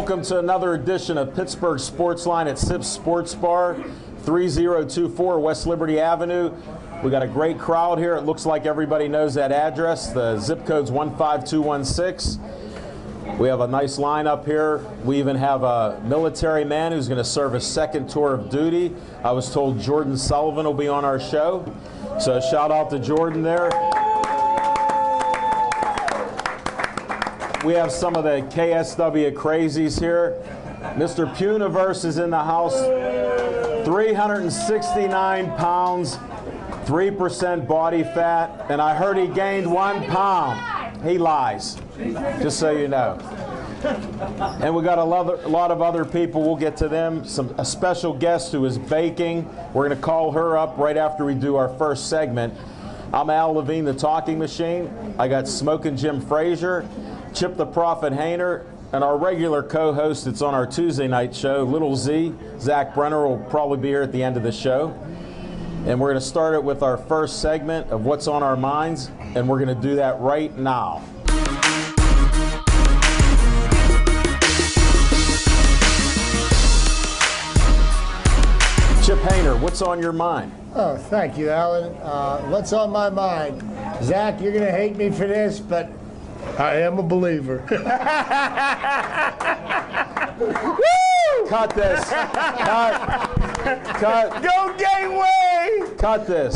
Welcome to another edition of Pittsburgh Sportsline at Sips Sports Bar, 3024 West Liberty Avenue. We got a great crowd here. It looks like everybody knows that address. The zip code's 15216. We have a nice lineup here. We even have a military man who's going to serve a second tour of duty. I was told Jordan Sullivan will be on our show. So shout out to Jordan there. We have some of the KSW crazies here. Mr. Puniverse is in the house. 369 pounds, 3% body fat, and I heard he gained 1 pound. He lies, just so you know. And we got a lot of other people. We'll get to them. A special guest who is baking. We're going to call her up right after we do our first segment. I'm Al Levine, the Talking Machine. I got Smokin' Jim Frazier, Chip the Prophet Hayner, and our regular co-host that's on our Tuesday night show, Little Z, Zach Brenner, will probably be here at the end of the show. And we're going to start it with our first segment of What's on Our Minds, and we're going to do that right now. Chip Hayner, what's on your mind? Oh, thank you, Alan. What's on my mind? Zach, you're going to hate me for this, but I am a believer. Woo! Cut this. Cut. Go Gateway! Cut this.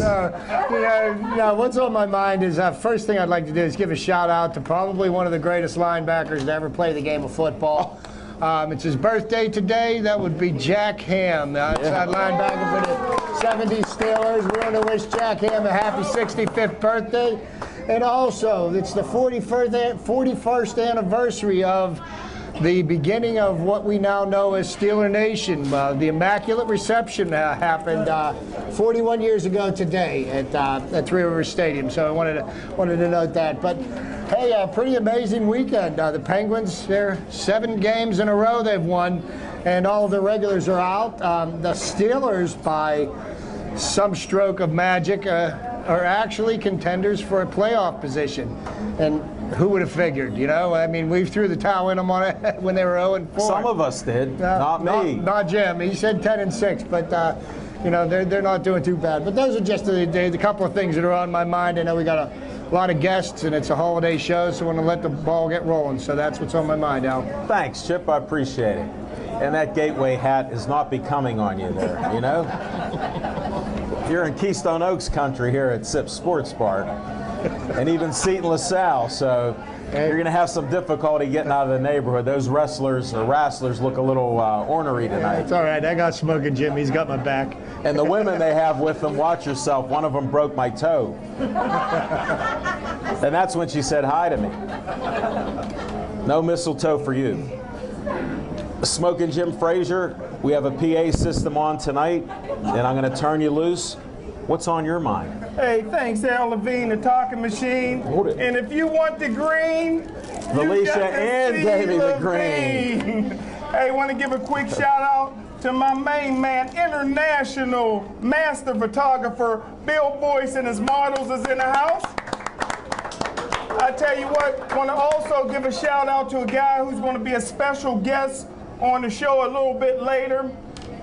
What's on my mind is first thing I'd like to do is give a shout out to probably one of the greatest linebackers to ever play the game of football. It's his birthday today. That would be Jack Ham, outside linebacker for the 70s Steelers. We want to wish Jack Ham a happy 65th birthday. And also, it's the 41st anniversary of the beginning of what we now know as Steeler Nation. The Immaculate Reception happened 41 years ago today at Three Rivers Stadium. So I wanted to note that. But hey, pretty amazing weekend. The Penguins, they're 7 games in a row they've won, and all of the regulars are out. The Steelers, by some stroke of magic, are actually contenders for a playoff position. And who would have figured, you know? I mean, we threw the towel in them on it when they were 0-4. Some of us did, not me. Not Jim. He said 10-6, but they're not doing too bad. But those are just the couple of things that are on my mind. I know we got a lot of guests, and it's a holiday show, so I want to let the ball get rolling. So that's what's on my mind, Al. Thanks, Chip. I appreciate it. And that Gateway hat is not becoming on you there, you know? You're in Keystone Oaks country here at Sips Sports Bar, and even Seton LaSalle, so you're going to have some difficulty getting out of the neighborhood. Those wrestlers look a little ornery tonight. It's all right. I got Smokin' Jim. He's got my back. And the women they have with them, watch yourself. One of them broke my toe. And that's when she said hi to me. No mistletoe for you. Smokin' Jim Frazier, we have a PA system on tonight, and I'm going to turn you loose. What's on your mind? Hey, thanks, Al Levine, the Talking Machine. Hold it. And if you want the green, Felicia Ann gave me the green. Hey, want to give a quick shout out to my main man, international master photographer, Bill Boyce, and his models is in the house. I tell you what, want to also give a shout out to a guy who's going to be a special guest on the show a little bit later.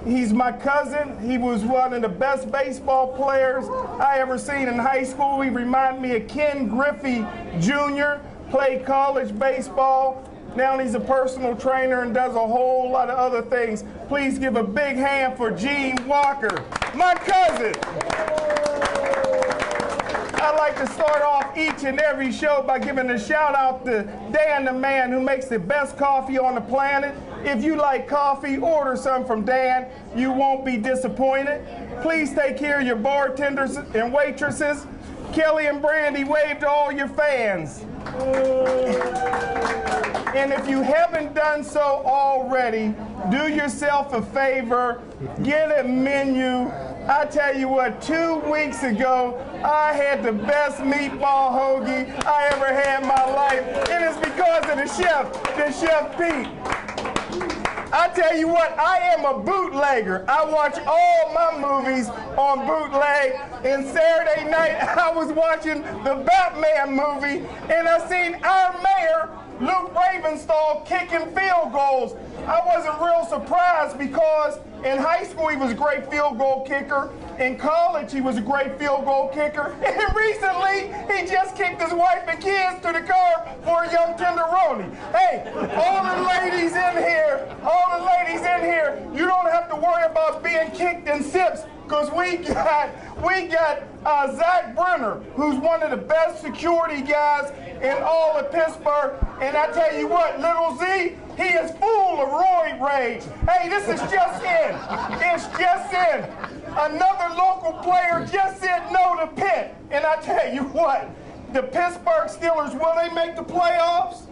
He's my cousin. He was one of the best baseball players I ever seen in high school. He reminded me of Ken Griffey Jr., played college baseball. Now he's a personal trainer and does a whole lot of other things. Please give a big hand for Gene Walker, my cousin. I like to start off each and every show by giving a shout out to Dan, the man who makes the best coffee on the planet. If you like coffee, order some from Dan. You won't be disappointed. Please take care of your bartenders and waitresses. Kelly and Brandy, wave to all your fans. And if you haven't done so already, do yourself a favor, get a menu. I tell you what, 2 weeks ago, I had the best meatball hoagie I ever had in my life, and it's because of the chef Pete. I tell you what, I am a bootlegger. I watch all my movies on bootleg. And Saturday night, I was watching the Batman movie, and I seen our mayor, Luke Ravenstall, kicking field goals. I wasn't real surprised because in high school he was a great field goal kicker. In college he was a great field goal kicker. And recently he just kicked his wife and kids to the car for a young tenderoni. Hey, all the ladies in here, you don't have to worry about being kicked in sips, because we got Zach Brenner, who's one of the best security guys in all of Pittsburgh. And I tell you what, little Z, he is full of roid rage. Hey, this is just in. It's just in. Another local player just said no to Pitt. And I tell you what, the Pittsburgh Steelers, will they make the playoffs?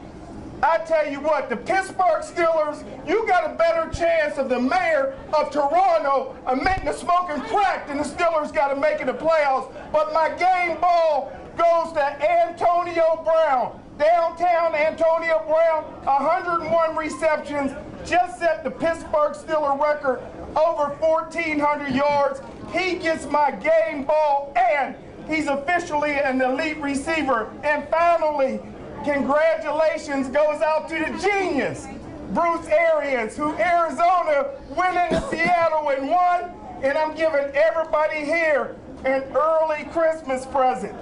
I tell you what, the Pittsburgh Steelers, you got a better chance of the mayor of Toronto admitting to smoking crack than the Steelers got to make it the playoffs. But my game ball goes to Antonio Brown. Downtown Antonio Brown, 101 receptions, just set the Pittsburgh Steelers record over 1,400 yards. He gets my game ball, and he's officially an elite receiver. And finally, congratulations goes out to the genius, Bruce Arians, who Arizona went into Seattle and won. And I'm giving everybody here an early Christmas present.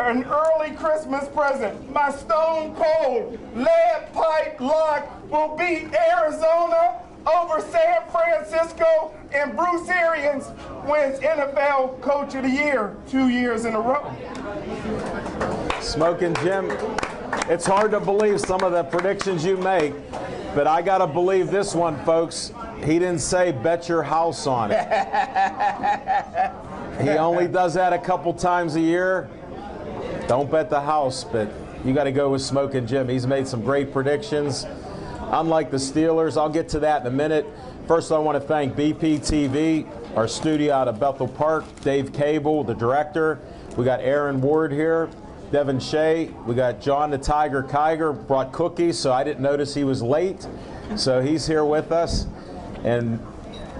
An early Christmas present. My stone cold lead pipe lock will beat Arizona over San Francisco, and Bruce Arians wins NFL Coach of the Year 2 years in a row. Smoking Jim, it's hard to believe some of the predictions you make, but I got to believe this one, folks. He didn't say bet your house on it. He only does that a couple times a year. Don't bet the house, but you got to go with Smoking Jim. He's made some great predictions. Unlike the Steelers, I'll get to that in a minute. First, I want to thank BPTV, our studio out of Bethel Park, Dave Cable, the director. We got Aaron Ward here, Devin Shea. We got John the Tiger Kiger, brought cookies, so I didn't notice he was late. So he's here with us. And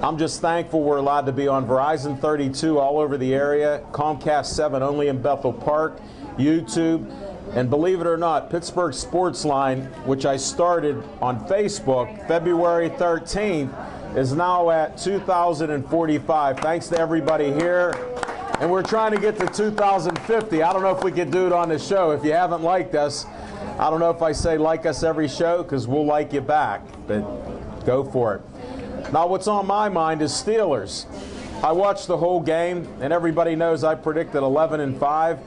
I'm just thankful we're allowed to be on Verizon 32 all over the area, Comcast 7 only in Bethel Park, YouTube, and believe it or not, Pittsburgh Sportsline, which I started on Facebook February 13th, is now at 2,045. Thanks to everybody here. And we're trying to get to 2,050. I don't know if we could do it on the show. If you haven't liked us, I don't know if I say like us every show, because we'll like you back, but go for it. Now, what's on my mind is Steelers. I watched the whole game, and everybody knows I predicted 11-5.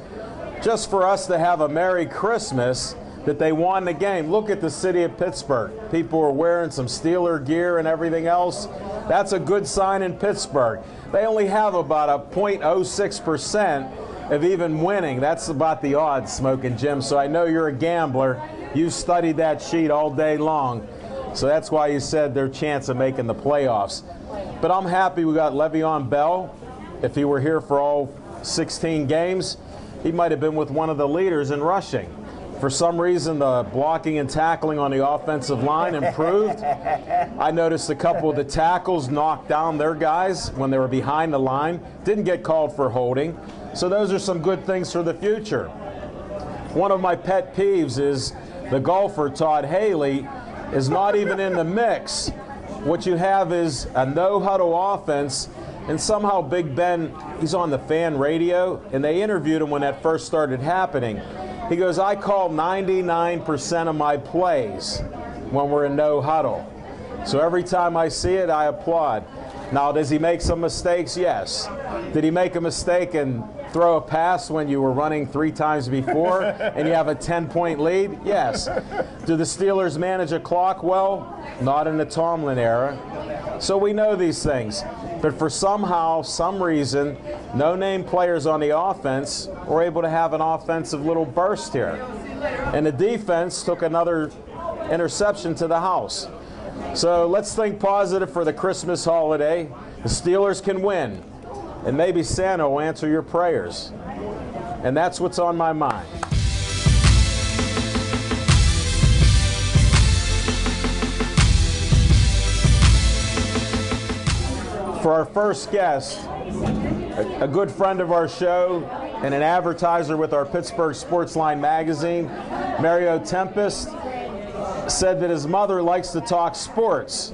Just for us to have a Merry Christmas that they won the game. Look at the city of Pittsburgh. People are wearing some Steeler gear and everything else. That's a good sign in Pittsburgh. They only have about a 0.06% of even winning. That's about the odds, Smoking Jim. So I know you're a gambler. You studied that sheet all day long. So that's why you said their chance of making the playoffs. But I'm happy we got Le'Veon Bell. If he were here for all 16 games, he might have been with one of the leaders in rushing. For some reason, the blocking and tackling on the offensive line improved. I noticed a couple of the tackles knocked down their guys when they were behind the line. Didn't get called for holding. So those are some good things for the future. One of my pet peeves is the golfer, Todd Haley, is not even in the mix. What you have is a no-huddle offense. And somehow Big Ben, he's on the fan radio, and they interviewed him when that first started happening. He goes, I call 99% of my plays when we're in no huddle. So every time I see it, I applaud. Now, does he make some mistakes? Yes. Did he make a mistake and throw a pass when you were running 3 times before and you have a 10-point lead? Yes. Do the Steelers manage a clock well? Not in the Tomlin era. So we know these things. But for some reason, no-name players on the offense were able to have an offensive little burst here. And the defense took another interception to the house. So let's think positive for the Christmas holiday. The Steelers can win. And maybe Santa will answer your prayers. And that's what's on my mind. For our first guest, a good friend of our show and an advertiser with our Pittsburgh Sportsline magazine, Mario Tempest, said that his mother likes to talk sports.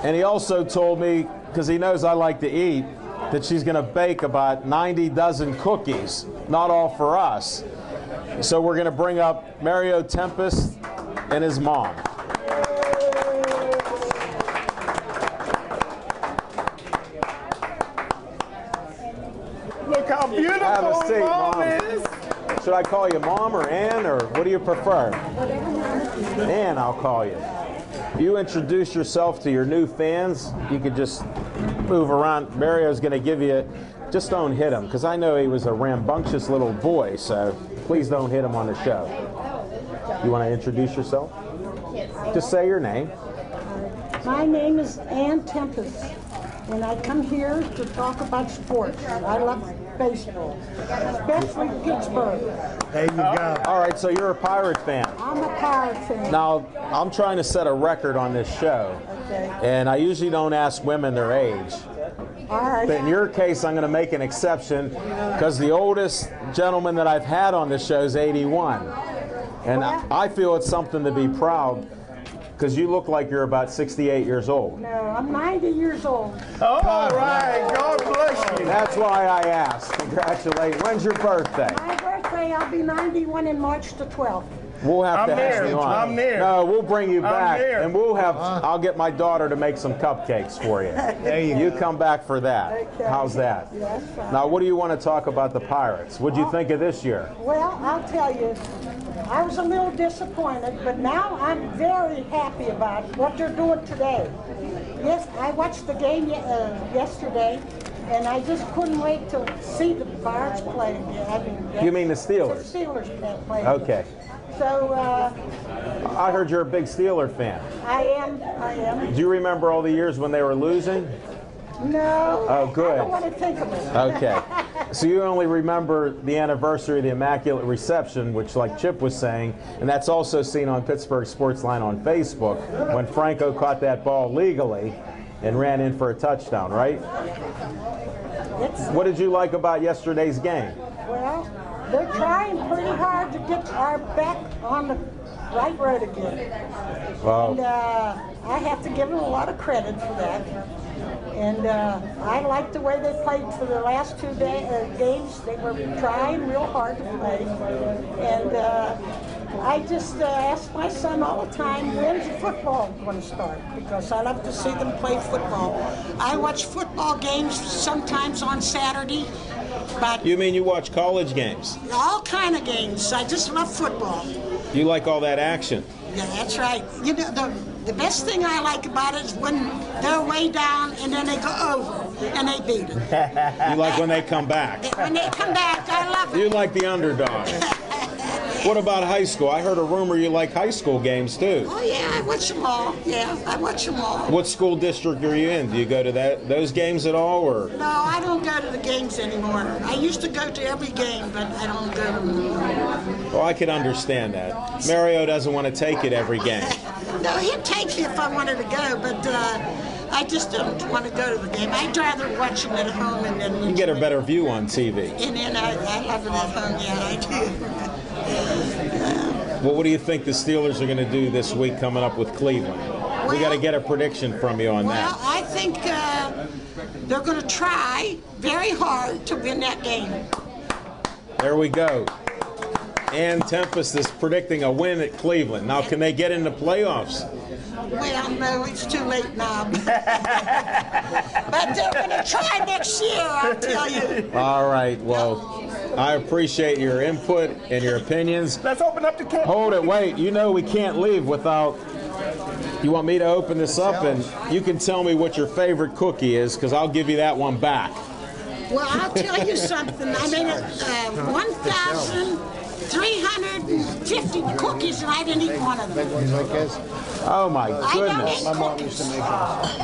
And he also told me, because he knows I like to eat, that she's going to bake about 90 dozen cookies, not all for us. So we're going to bring up Mario Tempest and his mom. Look how beautiful Have a seat, Mom Mom. is. Should I call you Mom or Ann, or what do you prefer? Ann, I'll call you. You introduce yourself to your new fans. You could just move around. Mario's going to give you, just don't hit him, because I know he was a rambunctious little boy, so please don't hit him on the show. You want to introduce yourself? Just say your name. My name is Ann Tempest, and I come here to talk about sports. I love baseball, especially Pittsburgh. There you go. All right, so you're a Pirate fan. I'm a Pirate fan. Now, I'm trying to set a record on this show, Okay. and I usually don't ask women their age. All right. But in your case, I'm going to make an exception, because the oldest gentleman that I've had on this show is 81. And I feel it's something to be proud, because you look like you're about 68 years old. No, I'm 90 years old. All right, God bless you. That's why I asked. Congratulations. When's your birthday? My birthday, I'll be 91 in March the 12th. We'll have I'm to there. have you on. I'm there. No, we'll bring you back, there. and we'll have. I'll get my daughter to make some cupcakes for you. There You come back for that. Okay. How's that? Yes, fine. Now, what do you want to talk about the Pirates? What'd you think of this year? Well, I'll tell you, I was a little disappointed, but now I'm very happy about what they're doing today. Yes, I watched the game yesterday, and I just couldn't wait to see the Pirates play again. You mean the Steelers? The Steelers can't play. Okay. So I heard you're a big Steeler fan. I am. Do you remember all the years when they were losing? No. Oh, good. I don't want to think of it. Okay. So you only remember the anniversary of the Immaculate Reception, which, like Chip was saying, and that's also seen on Pittsburgh Sportsline on Facebook, when Franco caught that ball legally and ran in for a touchdown, right? What did you like about yesterday's game? Well, they're trying pretty hard to get our back on the right road again. And I have to give them a lot of credit for that. And I like the way they played for the last two games. They were trying real hard to play. And I just ask my son all the time, when's football going to start? Because I love to see them play football. I watch football games sometimes on Saturday. But You mean you watch college games? all kind of games. I just love football. You like all that action? Yeah, that's right. You know, the best thing I like about it is when they're way down and then they go over and they beat it. You like when they come back? When they come back, I love You it. like the underdog. What about high school? I heard a rumor you like high school games too. Oh yeah, I watch them all. Yeah, I watch them all. What school district are you in? Do you go to those games at all, or? No, I don't go to the games anymore. I used to go to every game, but I don't go to them anymore. Well, I could understand that. Mario doesn't want to take it every game. No, he'd take me if I wanted to go, but I just don't want to go to the game. I'd rather watch them at home and then. You get a better view on TV. And then I have it at home. Yeah, I do. Well, what do you think the Steelers are going to do this week coming up with Cleveland? We got to get a prediction from you on Well, that. I think they're going to try very hard to win that game. There we go. Ann Tempest is predicting a win at Cleveland. Now, can they get into playoffs? Well, no, it's too late now. But they're going to try next year, I'll tell you. All right. Well, I appreciate your input and your opinions. Let's open up the can. Hold it. Wait. You know we can't leave without... You want me to open this up, and you can tell me what your favorite cookie is, because I'll give you that one back. Well, I'll tell you something. I made 1,350 cookies, and I didn't eat one of them. Like this? Oh, my I don't goodness. eat My mom cookies. used to make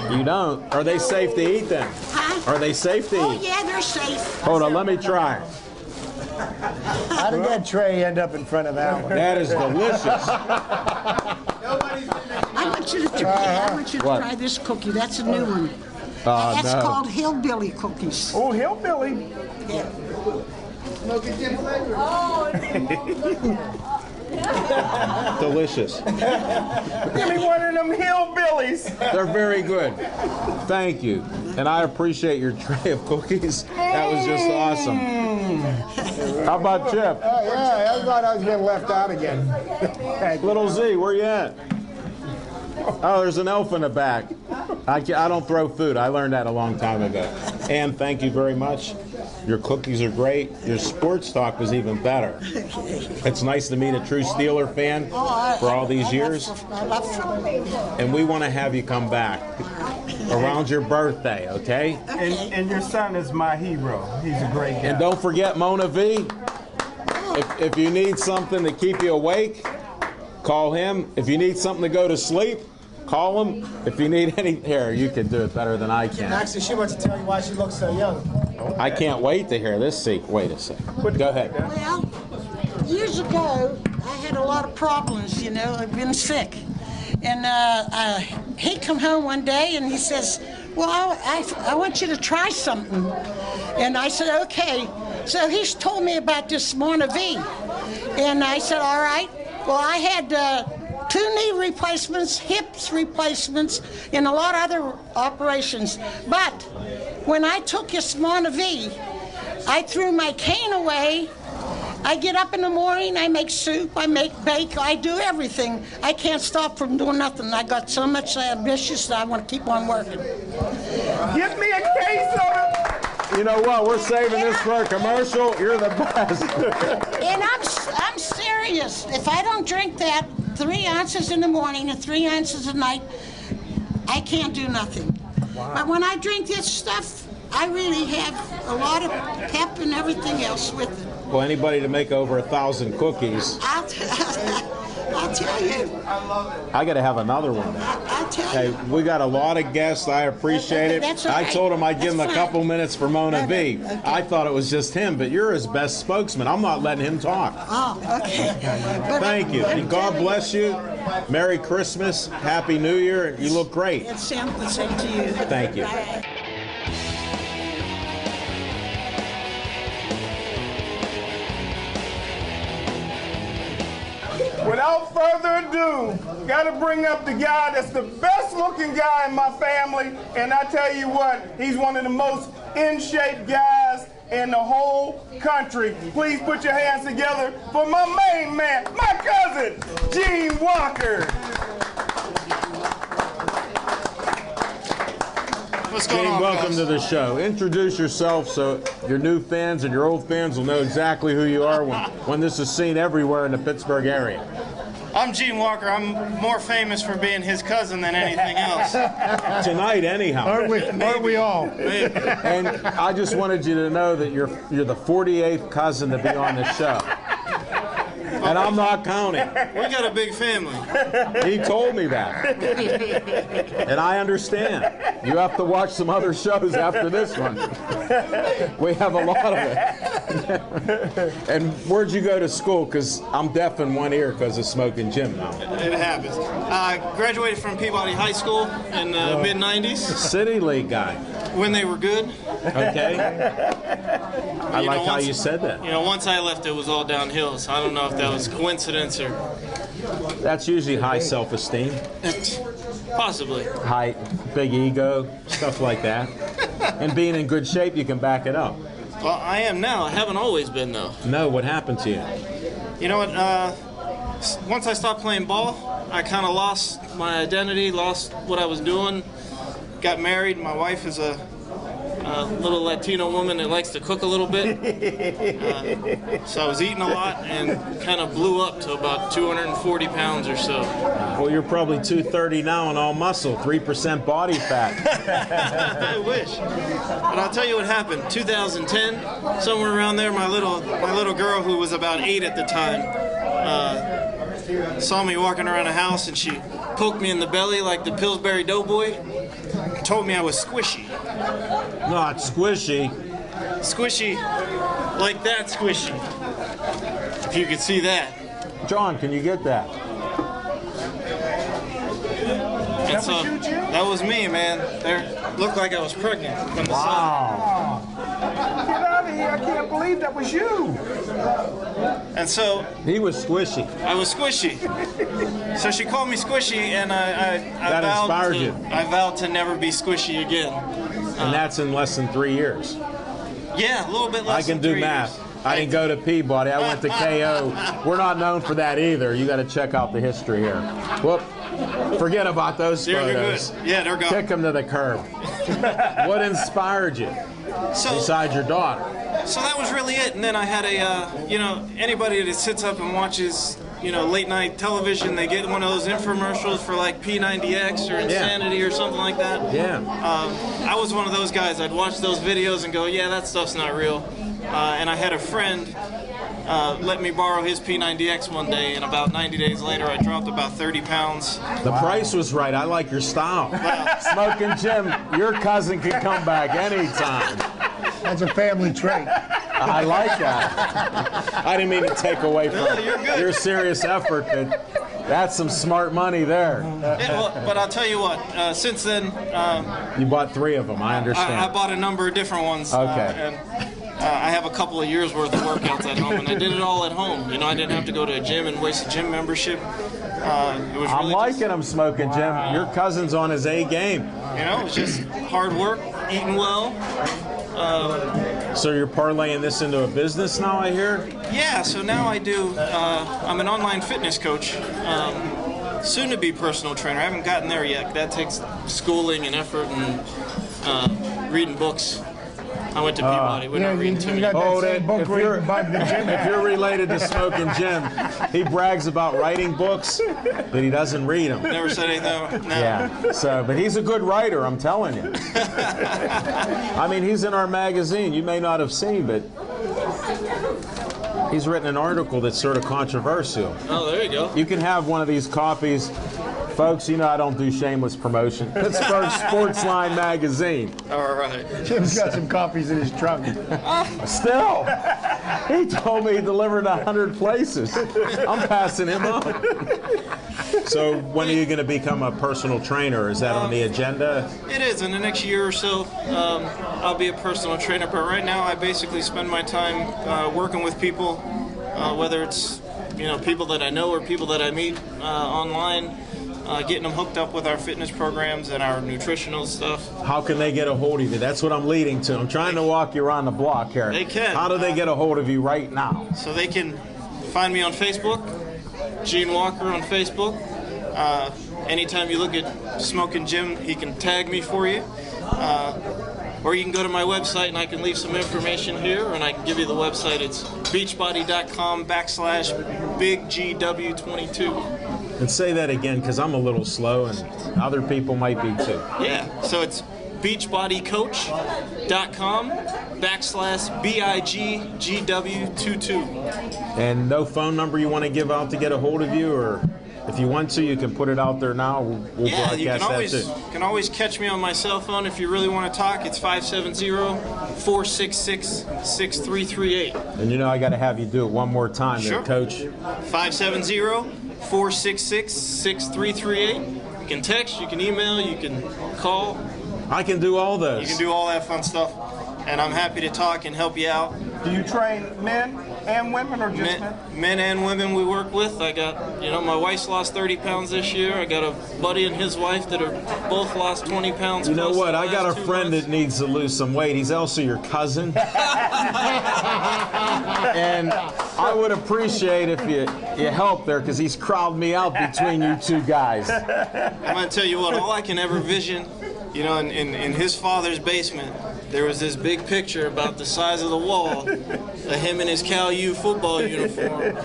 this. You don't? Are they safe to eat then? Huh? Are they safe to Oh, eat? yeah, they're safe. Hold on. Let me try. How did that tray end up in front of that one? That is delicious. I want you to try. I want you to What? try this cookie. That's a new one. That's called hillbilly cookies. Oh, hillbilly. Yeah. Delicious. Give me one of them hillbillies. They're very good. Thank you. And I appreciate your tray of cookies. That was just awesome. How about Chip? Oh, yeah, I thought I was getting left out again. Little Z, where you at? Oh, there's an elf in the back. I don't throw food. I learned that a long time ago. And thank you very much. Your cookies are great. Your sports talk was even better. It's nice to meet a true Steeler fan for all these years. I love football. And we want to have you come back around your birthday, okay? And your son is my hero. He's a great guy. And don't forget Mona V. If you need something to keep you awake, call him. If you need something to go to sleep, call him. If you need any hair, you can do it better than I can. Actually, she wants to tell you why she looks so young. I can't wait to hear this secret. Wait a second. Go ahead. Well, years ago, I had a lot of problems, you know. I've been sick. And he come home one day and he says, well, I want you to try something. And I said, okay. So he's told me about this Mona V. And I said, all right. Well, I had 2 knee replacements, hips replacements, and a lot of other operations. But when I took this Mona V, I threw my cane away. I get up in the morning, I make soup, I make bake, I do everything. I can't stop from doing nothing. I got so much ambitious that I want to keep on working. Give me a case of it. You know what? We're saving this for a commercial. You're the best. And I'm serious. If I don't drink that 3 ounces in the morning and 3 ounces at night, I can't do nothing. Wow. But when I drink this stuff, I really have a lot of pep and everything else with it. Well, anybody to make over 1,000 cookies. I'll tell you. I got to have another one. I'll tell Hey, you. we got a lot of guests. I appreciate it. That's all I right. told him I'd give him That's a fine. couple minutes for Mona V. Okay. I thought it was just him, but you're his best spokesman. I'm not letting him talk. Oh, okay. But Thank you. And God bless you. Merry Christmas. Happy New Year. You look great. It's the same to you. Thank you. Bye. Without further ado, got to bring up the guy that's the best looking guy in my family. And I tell you what, he's one of the most in shape guys in the whole country. Please put your hands together for my main man, my cousin, Gene Walker. What's going Gene, on, welcome guys? to the show. Introduce yourself so your new fans and your old fans will know exactly who you are when this is seen everywhere in the Pittsburgh area. I'm Gene Walker. I'm more famous for being his cousin than anything else. Tonight, anyhow. Aren't we all? Maybe. And I just wanted you to know that you're the 48th cousin to be on the show. And I'm not counting. We got a big family. He told me that. And I understand. You have to watch some other shows after this one. We have a lot of it. And where'd you go to school? Because I'm deaf in one ear because of smoking Jim now. It happens. I graduated from Peabody High School in the mid-'90s City League guy. when they were good. Okay? I like how once- you said that. You know, once I left, it was all downhill. So I don't know if that was coincidence or That's usually high self-esteem, possibly. high, big ego, stuff like that. And being in good shape, you can back it up. Well, I am now. I haven't always been, though. No, what happened to you? You know what? Once I stopped playing ball, I kind of lost my identity, lost what I was doing. Got married. My wife is a little Latino woman that likes to cook a little bit. So I was eating a lot and kind of blew up to about 240 pounds or so. Well, you're probably 230 now and all muscle, 3% body fat. I wish. But I'll tell you what happened. 2010, somewhere around there, my little girl, who was about 8 at the time, saw me walking around the house and she poked me in the belly like the Pillsbury Doughboy. Told me I was squishy. Not squishy. Squishy, like that squishy. If you could see that. John, can you get that? And so was you, Jim? that was me, man. There looked like I was pregnant from the Wow. Get out of here. I can't believe that was you. sun. And so He was squishy. I was squishy. So she called me squishy, and That inspired you. I vowed to never be squishy again. And that's in less than 3 years. Yeah, a little bit less I can than do 3 math. years. I didn't go to Peabody. I went to KO. We're not known for that either. You got to check out the history here. Whoop. Forget about those You're good. photos. Yeah, they're gone. Kick them to the curb. What inspired you So, besides your daughter? so that was really it. And then I had anybody that sits up and watches, late night television, they get one of those infomercials for like P90X or Insanity or something like that. Yeah. I was one of those guys. I'd watch those videos and go, yeah, that stuff's not real. And I had a friend let me borrow his P90X one day, and about 90 days later, I dropped about 30 pounds. The price was right. I like your style. Smoking Jim, your cousin can come back anytime. That's a family trait. I like that. I didn't mean to take away from your serious effort, but that's some smart money there. Yeah, well, but I'll tell you what, since then... You bought 3 of them, I understand. I bought a number of different ones. Okay. I have a couple of years worth of workouts at home, and I did it all at home. I didn't have to go to a gym and waste a gym membership. It was I'm really liking him smoking, Jim. Your cousin's on his A game. it was just hard work, eating well. So you're parlaying this into a business now, I hear? Yeah, so now I do, I'm an online fitness coach, soon to be personal trainer. I haven't gotten there yet. That takes schooling and effort and reading books. I went to Peabody. We're not reading too many. Hold it. If you're related to Smoking Jim, he brags about writing books, but he doesn't read them. Never said anything. No. Yeah. So, but he's a good writer, I'm telling you. I mean, he's in our magazine. You may not have seen, but he's written an article that's sort of controversial. Oh, there you go. You can have one of these copies. Folks, I don't do shameless promotion. Pittsburgh Sportsline magazine. All right. Jim's got some copies in his trunk. Still, he told me he delivered 100 places. I'm passing him on. So when are you going to become a personal trainer? Is that on the agenda? It is. In the next year or so, I'll be a personal trainer. But right now, I basically spend my time working with people, whether it's people that I know or people that I meet online. Getting them hooked up with our fitness programs and our nutritional stuff. How can they get a hold of you? That's what I'm leading to. I'm trying to walk you around the block here. They can. How do they get a hold of you right now? So they can find me on Facebook, Gene Walker on Facebook. Anytime you look at Smoking Jim, he can tag me for you. Or you can go to my website and I can leave some information here and I can give you the website. It's beachbody.com/BigGW22. And say that again, because I'm a little slow and other people might be too. Yeah, so it's beachbodycoach.com/BIGGW22. And no phone number you want to give out to get a hold of you, or if you want to, you can put it out there now. We'll Yeah, you broadcast that too. can always catch me on my cell phone if you really want to talk. It's 570-466-6338. And I got to have you do it one more time Sure. there, Coach. 570-466-6338. You can text, you can email, you can call. I can do all those. You can do all that fun stuff. And I'm happy to talk and help you out. Do you train men and women or just men? Men and women we work with. I got, my wife's lost 30 pounds this year. I got a buddy and his wife that are both lost 20 pounds. You know plus what? in the I got a last 2 friend months. that needs to lose some weight. He's also your cousin. And I would appreciate if you help there, because he's crowded me out between you two guys. I'm going to tell you what, all I can ever vision, in his father's basement, there was this big picture about the size of the wall of him in his Cal U football uniform. And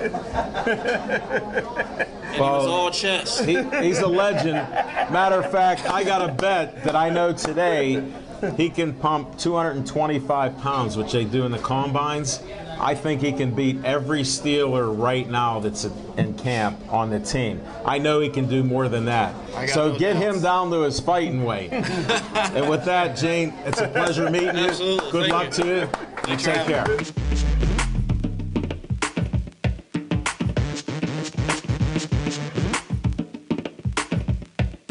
he was all chest. He's a legend. Matter of fact, I got a bet that I know today he can pump 225 pounds, which they do in the combines. I think he can beat every Steeler right now that's in camp on the team. I know he can do more than that. So get him down to his fighting weight. And with that, Jane, it's a pleasure meeting you. Absolutely. Good luck to you. You take care.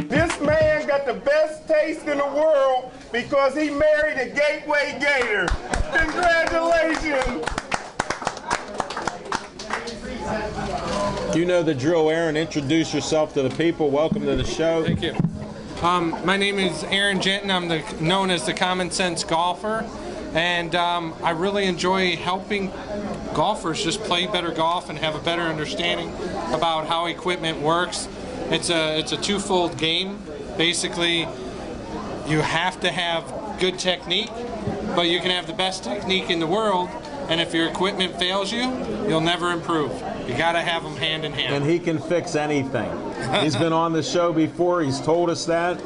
This man got the best taste in the world because he married a Gateway Gator. Congratulations. You know the drill, Aaron. Introduce yourself to the people. Welcome to the show. Thank you. My name is Aaron Genten. I'm known as the Common Sense Golfer, and I really enjoy helping golfers just play better golf and have a better understanding about how equipment works. It's a twofold game. Basically, you have to have good technique, but you can have the best technique in the world, and if your equipment fails you, you'll never improve. You got to have them hand in hand. And he can fix anything. He's been on the show before. He's told us that.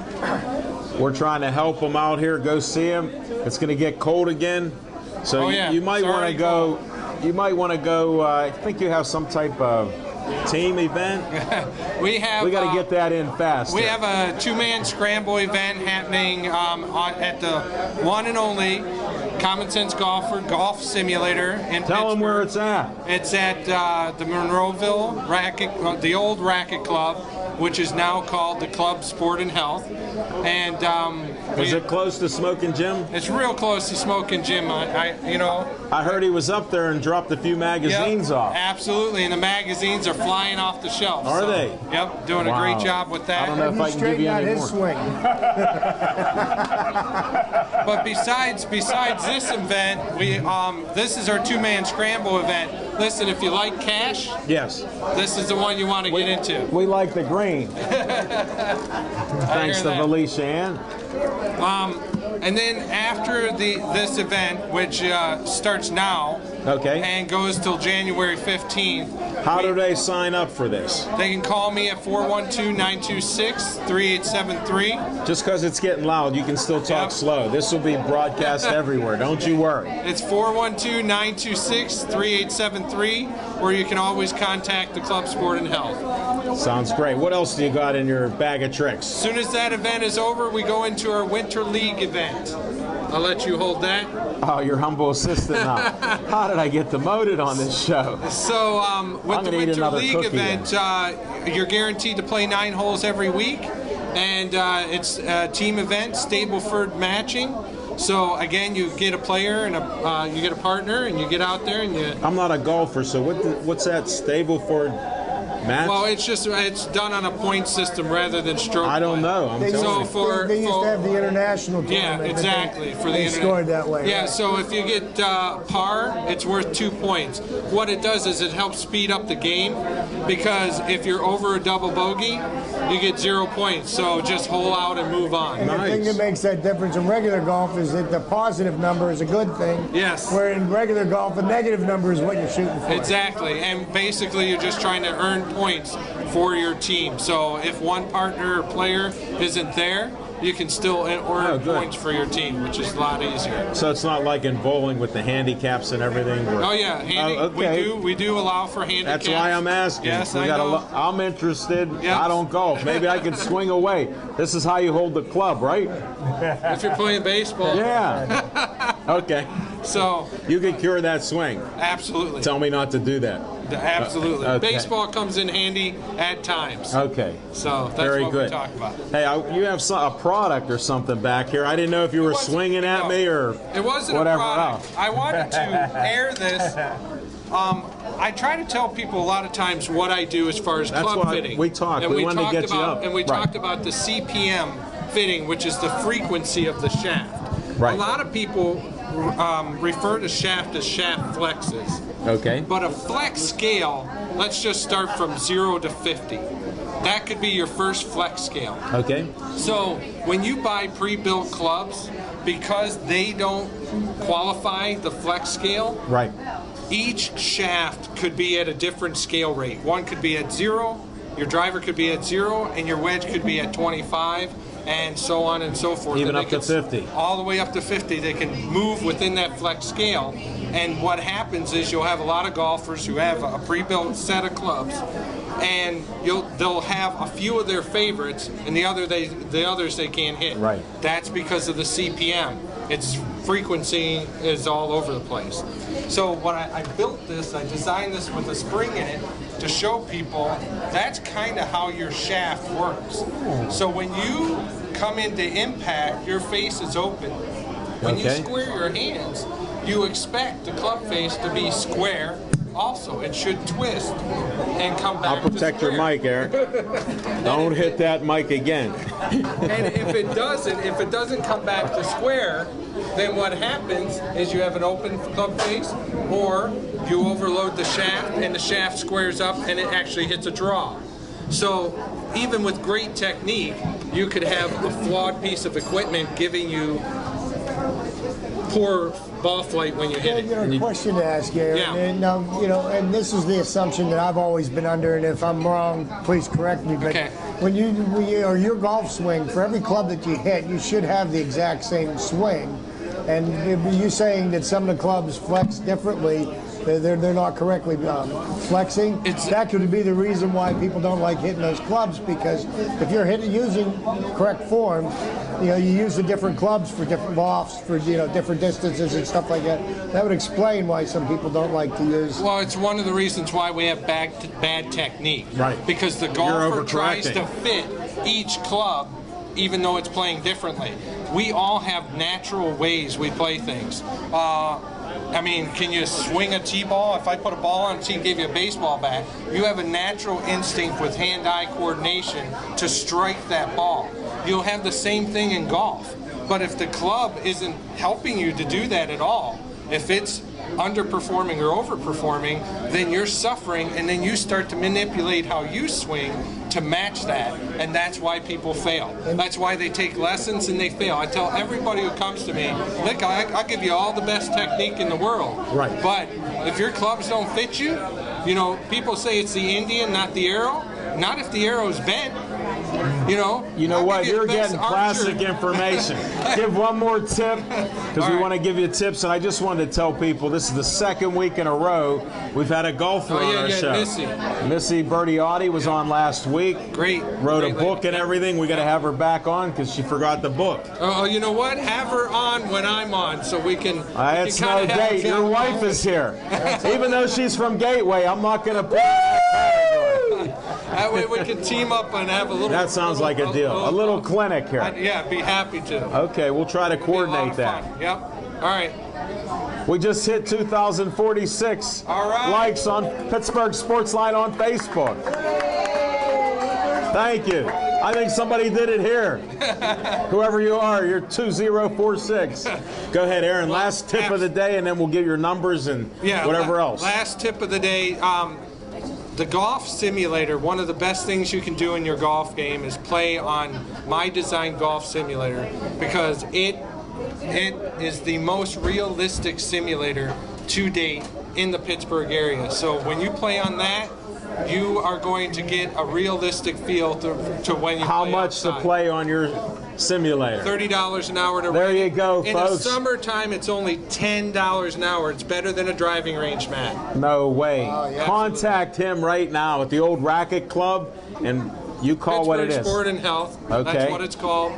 We're trying to help him out here. Go see him. It's going to get cold again, so you might want to go. Cold. You might want to go. I think you have some type of team event. We got to get that in fast. We have a two-man scramble event happening at the one and only Common Sense Golfer Golf Simulator in Pittsburgh. Tell them where it's at. It's at the Monroeville the old Racket Club, which is now called the Club Sport and Health. And is it close to Smoking Jim? It's real close to Smoking Jim. I heard he was up there and dropped a few magazines off. Absolutely, and the magazines are flying off the shelf. Are they? Yep, doing a great job with that. I don't know if I can give you any more. Swing. But besides this event, this is our two-man scramble event. Listen, if you like cash, yes, this is the one you want to get into. We like the green. Thanks to Felicia Ann. And then after this event, which starts now, and goes till January 15th. How do they sign up for this? They can call me at 412-926-3873. Just because it's getting loud, you can still talk slow. This will be broadcast everywhere. Don't you worry. It's 412-926-3873, or you can always contact the Club Sport and Health. Sounds great. What else do you got in your bag of tricks? As soon as that event is over, we go into our Winter League event. I'll let you hold that. Oh, your humble assistant now. How did I get demoted on this show? So with the Winter League event, you're guaranteed to play 9 holes every week, and it's a team event, Stableford matching. So again, you get a player and you get a partner, and you get out there and you. I'm not a golfer, so what's that Stableford match? Well, it's done on a point system rather than stroke. I don't know. They used to have the international tournament. Yeah, exactly. They scored that way. Yeah, so if you get par, it's worth 2 points. What it does is it helps speed up the game, because if you're over a double bogey, you get 0 points. So just hole out and move on. And the thing that makes that difference in regular golf is that the positive number is a good thing. Yes. Where in regular golf, a negative number is what you're shooting for. Exactly, and basically you're just trying to earn points for your team. So if one partner or player isn't there, you can still earn points for your team, which is a lot easier. So it's not like in bowling with the handicaps and everything? Oh yeah, we do allow for handicaps. That's why I'm asking. Yes, I know. I'm interested. Yep. I don't golf. Maybe I can swing away. This is how you hold the club, right? If you're playing baseball. Yeah. Okay. So you can cure that swing. Absolutely. Tell me not to do that. Absolutely. Okay. Baseball comes in handy at times. Okay. So that's Very what good. we talk about. Hey, you have a product or something back here. I didn't know if you were swinging at me or it wasn't whatever. A product. I wanted to air this. I try to tell people a lot of times what I do as far as club fitting. We talked. And we wanted to get you up. And we talked about the CPM fitting, which is the frequency of the shaft. Right. A lot of people refer to shaft as shaft flexes. Okay. But a flex scale, let's just start from 0 to 50. That could be your first flex scale. Okay. So when you buy pre-built clubs, because they don't qualify the flex scale, right, each shaft could be at a different scale rate. One could be at 0, your driver could be at 0, and your wedge could be at 25, and so on and so forth. Even up to 50. All the way up to 50. They can move within that flex scale. And what happens is you'll have a lot of golfers who have a pre-built set of clubs, and they'll have a few of their favorites, and the others they can't hit. Right. That's because of the CPM. Its frequency is all over the place. So when I built this, I designed this with a spring in it to show people that's kind of how your shaft works. So when you come into impact, your face is open. When you square your hands, you expect the club face to be square. Also, it should twist and come back. I'll protect your mic, Aaron. Don't hit that mic again. And if it doesn't come back to square, then what happens is you have an open club face, or you overload the shaft and the shaft squares up and it actually hits a draw. So even with great technique, you could have a flawed piece of equipment giving you poor ball flight when you hit it. A question to ask you, Aaron. Yeah. And, and this is the assumption that I've always been under, and if I'm wrong, please correct me. But Okay. when your golf swing, for every club that you hit, you should have the exact same swing. And you saying that some of the clubs flex differently, they're not correctly flexing. That could be the reason why people don't like hitting those clubs, because if you're using correct form, you use the different clubs for different lofts, for different distances and stuff like that. That would explain why some people don't like to use. Well, it's one of the reasons why we have bad technique. Right. Because the golfer tries to fit each club, even though it's playing differently. We all have natural ways we play things. I mean, can you swing a T-ball? If I put a ball on a tee and gave you a baseball bat, you have a natural instinct with hand-eye coordination to strike that ball. You'll have the same thing in golf. But if the club isn't helping you to do that at all, if it's underperforming or overperforming, then you're suffering, and then you start to manipulate how you swing to match that, and that's why people fail. That's why they take lessons and they fail. I tell everybody who comes to me, look, I'll give you all the best technique in the world, right? But if your clubs don't fit you, people say it's the Indian, not the arrow. Not if the arrow's bent. You know what? You're getting classic information. Give one more tip, because we want to give you tips. And I just wanted to tell people this is the second week in a row we've had a golfer on our show. Missy Bertiotti was on last week. Great. Wrote a book and everything. We got to have her back on because she forgot the book. Oh, you know what? Have her on when I'm on, so we can. It's no date. Your wife is here. Even though she's from Gateway, I'm not going to put that way we can team up and have a little. That sounds like a deal. A little clinic here. Yeah, be happy to. Okay, we'll try to coordinate that. Yep. All right. We just hit 2,046 likes on Pittsburgh Sportsline on Facebook. Thank you. I think somebody did it here. Whoever you are, you're 2046. Go ahead, Aaron. Last tip of the day, and then we'll give your numbers and whatever else. Last tip of the day. The golf simulator, one of the best things you can do in your golf game is play on my designed golf simulator, because it is the most realistic simulator to date in the Pittsburgh area. So when you play on that, you are going to get a realistic feel to when you play. How much outside. to play on your simulator? $30 an hour to There you go, in folks. In the summertime, it's only $10 an hour. It's better than a driving range, Matt. No way. Oh, yeah, Contact him right now at the old Racket Club, and you call what it is. Pittsburgh Sport and Health. Okay. That's what it's called.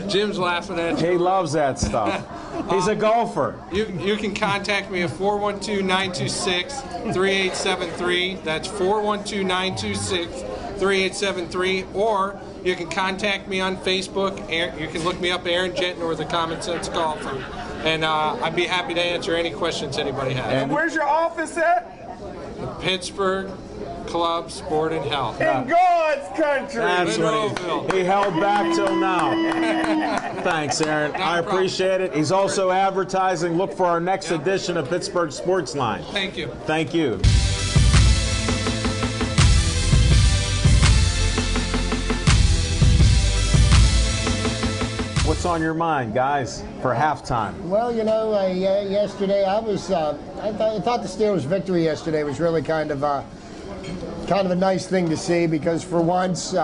Jim's laughing at you. He loves that stuff. He's a golfer. You can contact me at 412-926-3873. That's 412-926-3873. Or you can contact me on Facebook. You can look me up, Aaron Genten, or the Common Sense Golfer. And I'd be happy to answer any questions anybody has. And where's your office at? The Pittsburgh Club Sport and Health. In God's country. That's what he held back till now. Thanks, Aaron. I appreciate it. He's also advertising. Look for our next edition of Pittsburgh Sportsline. Thank you. Thank you. What's on your mind, guys, for halftime? Well, yesterday I thought the Steelers' victory yesterday was really kind of a nice thing to see, because for once, we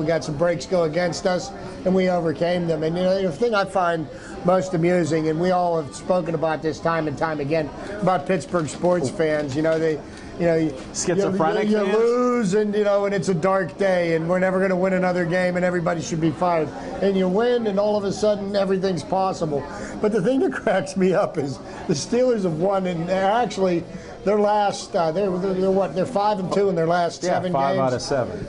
got some breaks go against us, and we overcame them. And the thing I find most amusing, and we all have spoken about this time and time again about Pittsburgh sports fans. Schizophrenic you fans? lose, and and it's a dark day, and we're never going to win another game, and everybody should be fired. And you win, and all of a sudden everything's possible. But the thing that cracks me up is the Steelers have won, and actually their last they're 5-2 in their last 7 games. 5 out of 7.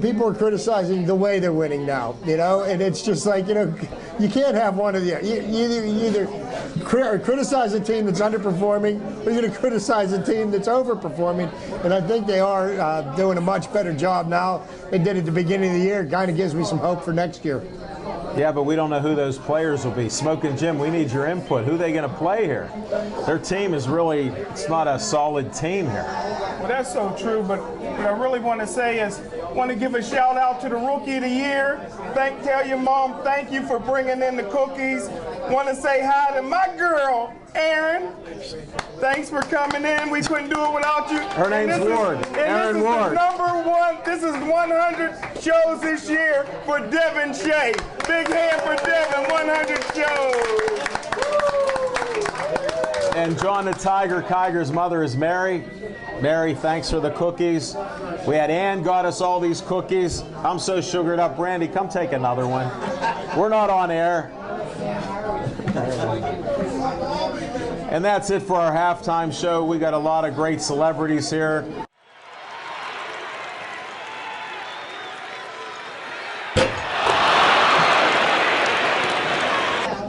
people are criticizing the way they're winning now, you know, and it's just like, you know, you can't have one of the other. You either criticize a team that's underperforming, or you're going to criticize a team that's overperforming, and I think they are doing a much better job now. They did at the beginning of the year. It kind of gives me some hope for next year. Yeah, but we don't know who those players will be. Smoke and Jim, we need your input. Who are they going to play here? Their team is really, it's not a solid team here. Well, that's so true, but what I really want to say is, want to give a shout out to the Rookie of the Year. Tell your mom thank you for bringing in the cookies. Want to say hi to my girl, Erin. Thanks for coming in. We couldn't do it without you. Her name's Ward. Erin Ward. This is 100 shows this year for Devin Shea. Big hand for Devin, 100 shows. And John the Tiger Kiger's mother is Mary. Mary, thanks for the cookies. We had Ann got us all these cookies. I'm so sugared up. Brandy, come take another one. We're not on air. And that's it for our halftime show. We got a lot of great celebrities here.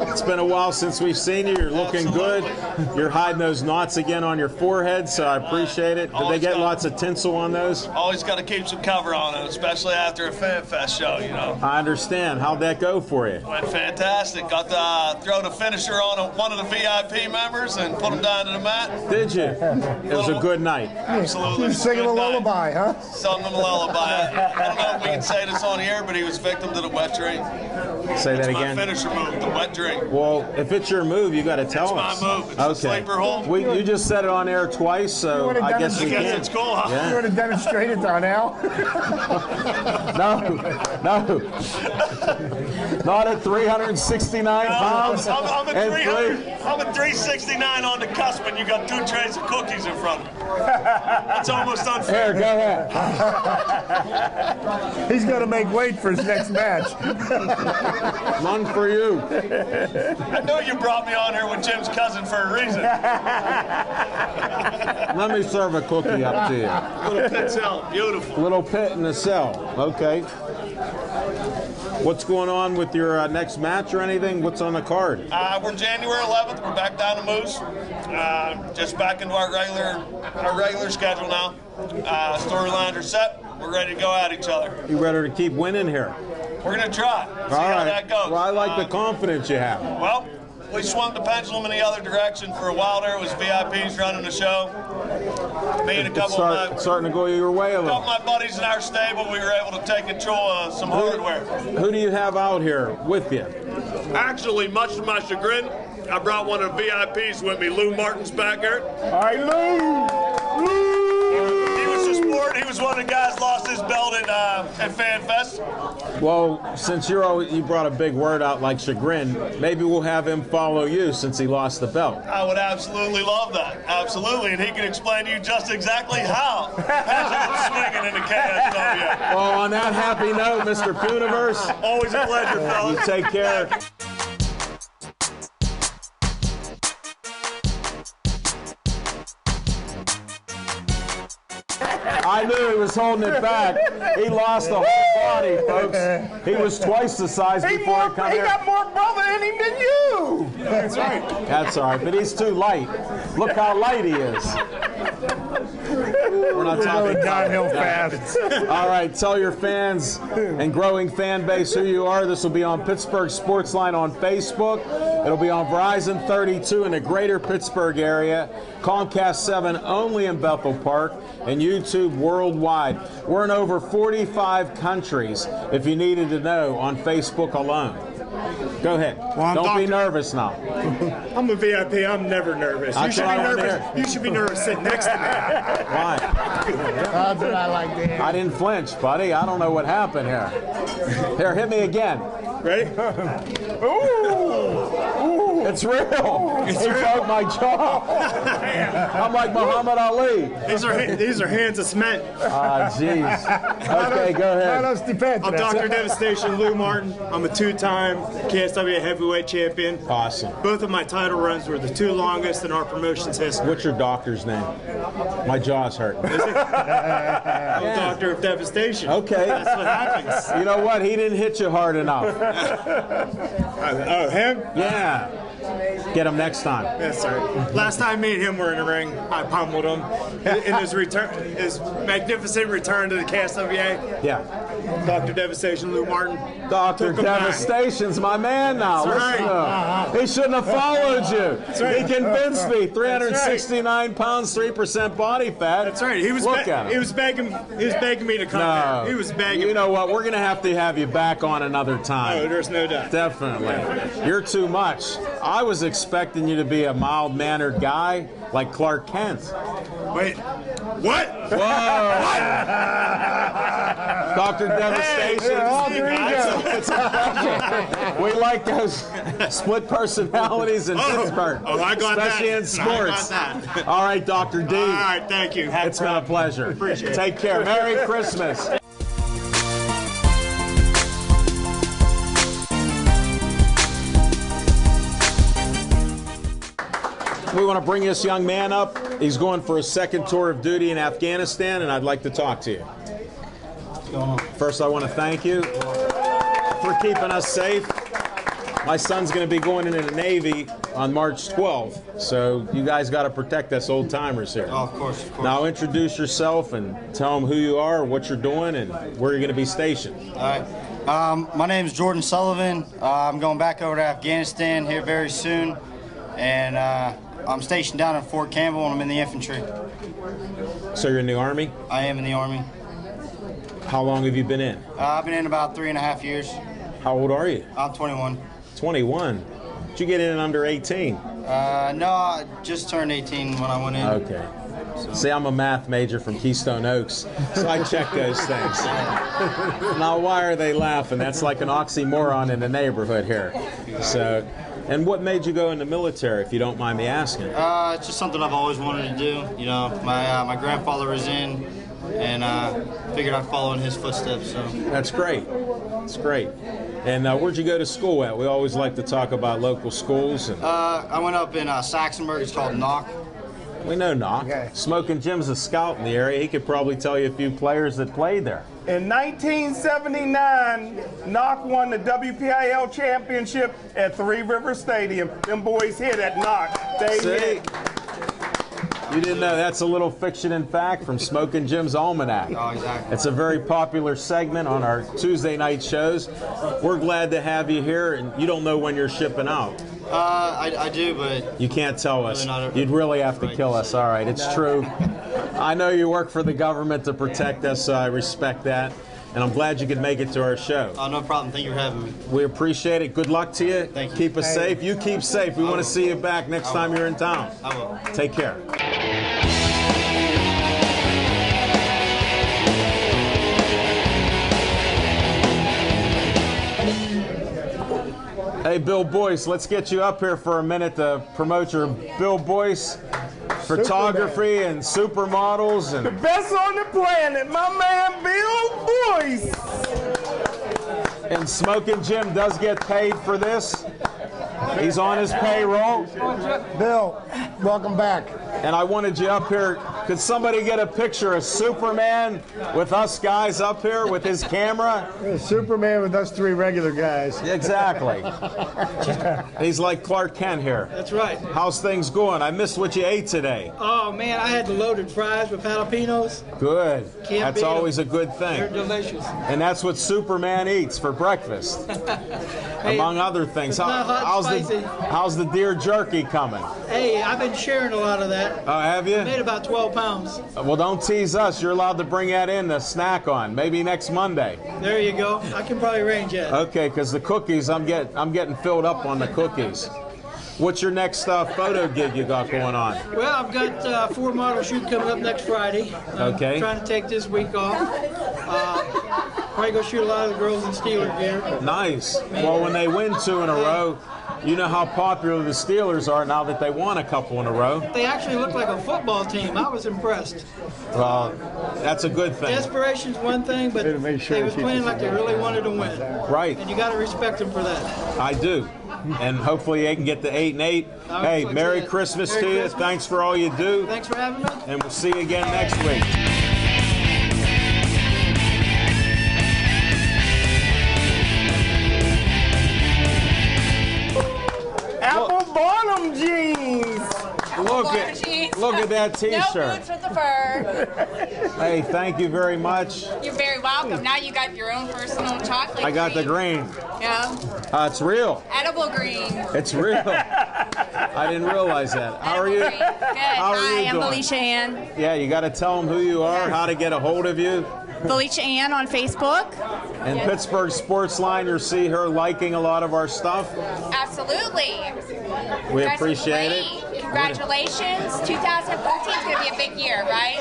It's been a while since we've seen you. You're looking good. You're hiding those knots again on your forehead, so I appreciate it. Did they get lots of tinsel on those? Always got to keep some cover on it, especially after a Fan Fest show, you know. I understand. How'd that go for you? Went fantastic. Got to throw the finisher on one of the VIP members and put him down to the mat. Did you? It was a good night. Absolutely. You're singing a lullaby, huh? Sung him a lullaby. I don't know if we can say this on here, but he was victim to the wet dream. Say that again. My finisher move, the wet dream. Well, if it's your move, you got to tell us. It's my move. It's the sleeper hold. You just said it on air twice, so I guess you can. It's cool, huh? Yeah. You want to demonstrate it on Al? No. Not at 369 pounds. I'm at 369 on the cusp, and you got 2 trays of cookies in front of me. That's almost unfair. Here, go ahead. He's going to make weight for his next match. None for you. I know you brought me on here with Jim's cousin for a reason. Let me serve a cookie up to you. Little pit cell, beautiful. Little pit in the cell. Okay. What's going on with your next match or anything? What's on the card? We're January 11th. We're back down to Moose. Just back into our regular schedule now. Storylines are set. We're ready to go at each other. You ready to keep winning here? We're going to try. See how that goes. Well, I like the confidence you have. Well, we swung the pendulum in the other direction for a while there. It was VIPs running the show. Me and a couple of my... Starting to go your way a little. A couple of my buddies in our stable, we were able to take control of some hardware. Who do you have out here with you? Actually, much to my chagrin, I brought one of the VIPs with me. Lou Martin's back here. All right, Lou. He was a sport. He was one of the guys lost his belt at Fan Fest. Well, since you brought a big word out like chagrin, maybe we'll have him follow you since he lost the belt. I would absolutely love that. Absolutely. And he can explain to you just exactly how Pendulum's swinging in the KSW. Well, on that happy note, Mr. Puniverse. Always a pleasure, fellas. You take care. I knew he was holding it back. He lost the whole body, folks. He was twice the size before he come here. He got more brother in him than you. That's right. That's all right, but he's too light. Look how light he is. We're not talking downhill fast. All right, tell your fans and growing fan base who you are. This will be on Pittsburgh Sportsline on Facebook. It'll be on Verizon 32 in the greater Pittsburgh area, Comcast 7 only in Bethel Park, and YouTube worldwide. We're in over 45 countries, if you needed to know, on Facebook alone. Go ahead. Well, Don't be nervous now. I'm a VIP. I'm never nervous. You should be nervous. You should be nervous sitting next to me. Why? That's what I like to hear. I didn't flinch, buddy. I don't know what happened here. Here, hit me again. Ready? Ooh. It's real. He broke my jaw. I'm like Muhammad Ali. These are hands of cement. Ah, jeez. Okay, go ahead. I'm Dr. Devastation Lou Martin. I'm a two-time KSWA heavyweight champion. Awesome. Both of my title runs were the two longest in our promotion's history. What's your doctor's name? My jaw's hurting. Is it? I'm a doctor of devastation. Okay. That's what happens. You know what? He didn't hit you hard enough. Oh, him? Yeah. Get him next time. Yes, sir. Last time me and him were in the ring, I pummeled him. In his magnificent return to the KSWA. Yeah. Dr. Devastation Lou Martin. Dr. Devastation's my man now. That's Listen right. to him. He shouldn't have followed you. right. He convinced me. 369 pounds, 3% body fat. That's right. He was begging me to come here. He was begging. You know what? We're going to have you back on another time. Oh, there's no doubt. Definitely. You're too much. I was expecting you to be a mild-mannered guy like Clark Kent. Wait. What? Whoa. Dr. Devastation. It's a pleasure. We like those split personalities in Pittsburgh. Oh, I got especially that. in sports. I got that. All right, Dr. D. All right, thank you. It's been a pleasure. Appreciate it. Take care. Merry Christmas. We want to bring this young man up. He's going for a second tour of duty in Afghanistan, and I'd like to talk to you. First, I want to thank you for keeping us safe. My son's going to be going into the Navy on March 12th, so you guys got to protect us old-timers here. Oh, of course, of course. Now, introduce yourself and tell them who you are, what you're doing, and where you're going to be stationed. All right. My name is Jordan Sullivan. I'm going back over to Afghanistan here very soon, and I'm stationed down in Fort Campbell, and I'm in the infantry. So you're in the Army? I am in the Army. How long have you been in? I've been in about 3.5 years. How old are you? I'm 21. 21. Did you get in under 18? No, I just turned 18 when I went in. Okay. See, I'm a math major from Keystone Oaks, so I check those things. Now, why are they laughing? That's like an oxymoron in the neighborhood here. So, and what made you go in the military, if you don't mind me asking? It's just something I've always wanted to do. You know, my grandfather was in, and figured I'd follow in his footsteps. So that's great. That's great. And where'd you go to school at? We always like to talk about local schools. And I went up in Saxonburg. It's called Knock. We know Knock. Okay. Smoking Jim's a scout in the area. He could probably tell you a few players that played there. In 1979, Knock won the WPIL championship at Three Rivers Stadium. Them boys hit at Knock. They hit. You didn't know that's a little fiction and fact from Smoking Jim's Almanac. Oh, exactly. It's a very popular segment on our Tuesday night shows. We're glad to have you here, and you don't know when you're shipping out. I do, but you can't tell us. Really You'd really have to kill us. All right, it's true. I know you work for the government to protect us, so I respect that. And I'm glad you could make it to our show. Oh, no problem. Thank you for having me. We appreciate it. Good luck to you. Thank you. Keep us safe. You keep safe. We want to see you back next time you're in town. I will. Take care. Hey, Bill Boyce, let's get you up here for a minute to promote your Bill Boyce photography and supermodels. The And best on the planet, my man Bill Boyce. And Smoking Jim does get paid for this. He's on his payroll. Bill, welcome back. And I wanted you up here. Could somebody get a picture of Superman with us guys up here with his camera? Superman with us three regular guys. Exactly. He's like Clark Kent here. That's right. How's things going? I missed what you ate today. Oh, man, I had the loaded fries with jalapenos. Good. Can't That's beat 'em. always a good They're thing. delicious. And that's what Superman eats for breakfast, among other things. it's not hot and spicy. How's the deer jerky coming? Hey, I've been sharing a lot of that. Oh, have you? Made about 12 pounds. Well, don't tease us. You're allowed to bring that in to snack on. Maybe next Monday. There you go. I can probably arrange that. Okay, because the cookies, I'm getting filled up on the cookies. What's your next photo gig you got going on? Well, I've got 4 model shoot coming up next Friday. Okay. I'm trying to take this week off. Probably go shoot a lot of the girls in Steeler gear. Nice. Well, when they win 2 in a row, You know how popular the Steelers are now that they won a couple in a row. They actually look like a football team. I was impressed. Well, that's a good thing. Desperation's one thing, but Better make sure they was to keep playing this like they really wanted to win. Right. And you got to respect them for that. I do. And hopefully they can get to 8-8. Hey, Merry Christmas to you. Thanks for all you do. Thanks for having me. And we'll see you again next week. Apple bottom jeans. Look at that T-shirt. No boots with the fur. Hey, thank you very much. You're very welcome. Now you got your own personal chocolate. I got the green. Yeah. It's real. Edible green. It's real. I didn't realize that. How are you? Good. How are Hi, you I'm doing? Felicia Ann. Yeah, you got to tell them who you are, how to get a hold of you. Felicia Ann on Facebook. And Pittsburgh Sportsline, you'll see her liking a lot of our stuff. Absolutely. We You guys are appreciate great. it. Congratulations. 2014 is going to be a big year, right?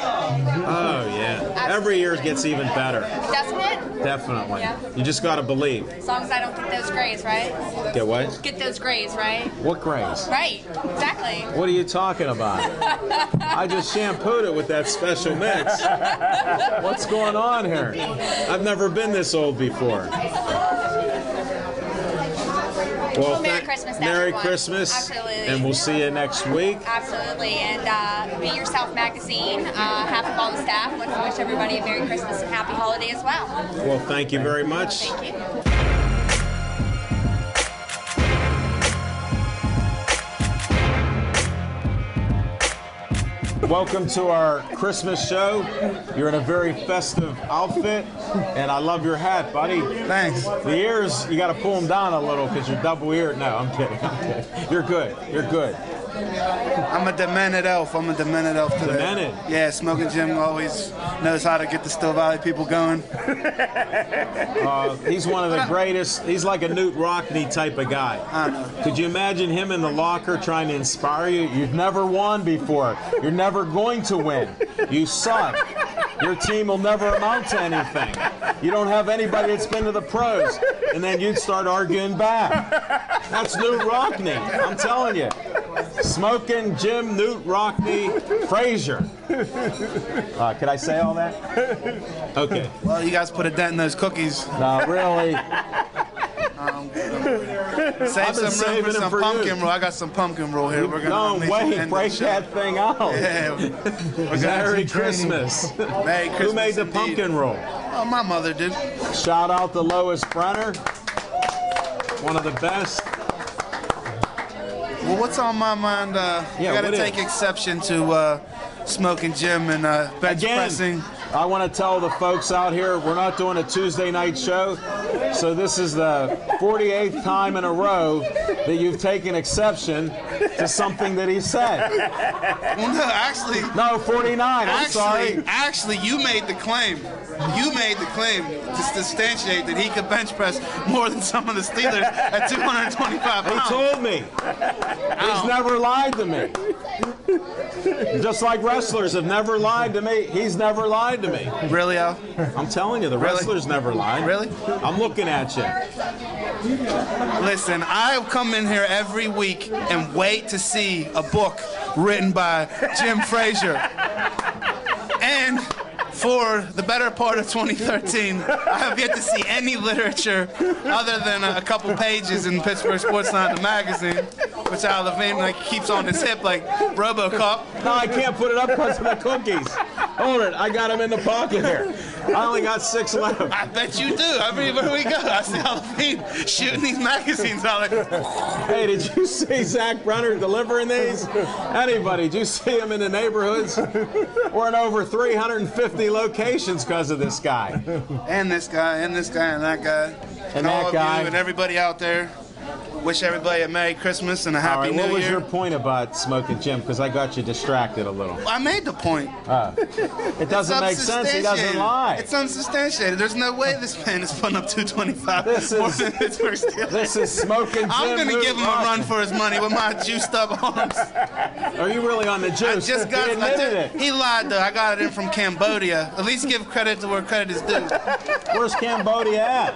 Oh, yeah. Every year gets even better. Doesn't it? Definitely. Yeah. You just got to believe. As long as I don't get those grays, right? Get what? Get those grays, right? What grays? Right. Exactly. What are you talking about? I just shampooed it with that special mix. What's going on here? I've never been this old before. Well, Merry Christmas, Merry everyone. Christmas. Absolutely. And we'll see you next week. Absolutely. And Be Yourself magazine, half of all the staff, would wish everybody a Merry Christmas and Happy Holiday as well. Well, thank you very much. Thank you. Welcome to our Christmas show. You're in a very festive outfit, and I love your hat, buddy. Thanks. The ears, you got to pull them down a little because you're double-eared. No, I'm kidding. You're good. You're good. I'm a demented elf. Today. Demented? Yeah, Smoking Jim always knows how to get the Still Valley people going. He's one of the greatest. He's like a Newt Rockney type of guy. I know. Could you imagine him in the locker trying to inspire you? You've never won before. You're never going to win. You suck. Your team will never amount to anything. You don't have anybody that's been to the pros. And then you'd start arguing back. That's Newt Rockney. I'm telling you. Smoking Jim, Newt Rockney, Frazier. Could I say all that? Okay. Well, you guys put a dent in those cookies. No, really. Save some room for some pumpkin roll. I got some pumpkin roll here. We're No, gonna wait, break that thing out. Yeah. Merry Christmas. Merry Christmas. Who made the indeed. pumpkin roll? Oh, my mother did. Shout out to Lois Brenner, one of the best. Well, what's on my mind? I gotta take exception to Smoking Jim and bench pressing. I want to tell the folks out here, we're not doing a Tuesday night show, so this is the 48th time in a row that you've taken exception to something that he said. Well, no, actually. No, 49. I'm sorry. Actually, you made the claim. You made the claim to substantiate that he could bench press more than some of the Steelers at 225 pounds. He told me. He's never lied to me. Just like wrestlers have never lied to me, he's never lied to me. Really, Al? I'm telling you, the wrestlers never lied. Really? I'm looking at you. Listen, I come in here every week and wait to see a book written by Jim Frazier. And for the better part of 2013, I have yet to see any literature other than a couple pages in Pittsburgh Sportsline, the magazine, which Al Levine keeps on his hip like RoboCop. No, I can't put it up because of the cookies. Hold it, I got them in the pocket here. I only got 6 left. I bet you do. Everywhere we go, I see Al Levine shooting these magazines out. Hey, did you see Zach Brenner delivering these? Anybody, did you see him in the neighborhoods? We're in over 350 locations because of this guy. And this guy, and this guy, and that guy. And all that of guy. you and everybody out there. Wish everybody a Merry Christmas and a Happy New Year. What was your point about Smoking Jim? Because I got you distracted a little. I made the point. It doesn't make sense. He doesn't lie. It's unsubstantiated. There's no way this man is putting up 225 more than Pittsburgh Steelers. This is Smoking Jim. I'm going to give him a run for his money with my juiced up arms. Are you really on the juice? I just got he admitted it. He lied, though. I got it in from Cambodia. At least give credit to where credit is due. Where's Cambodia at?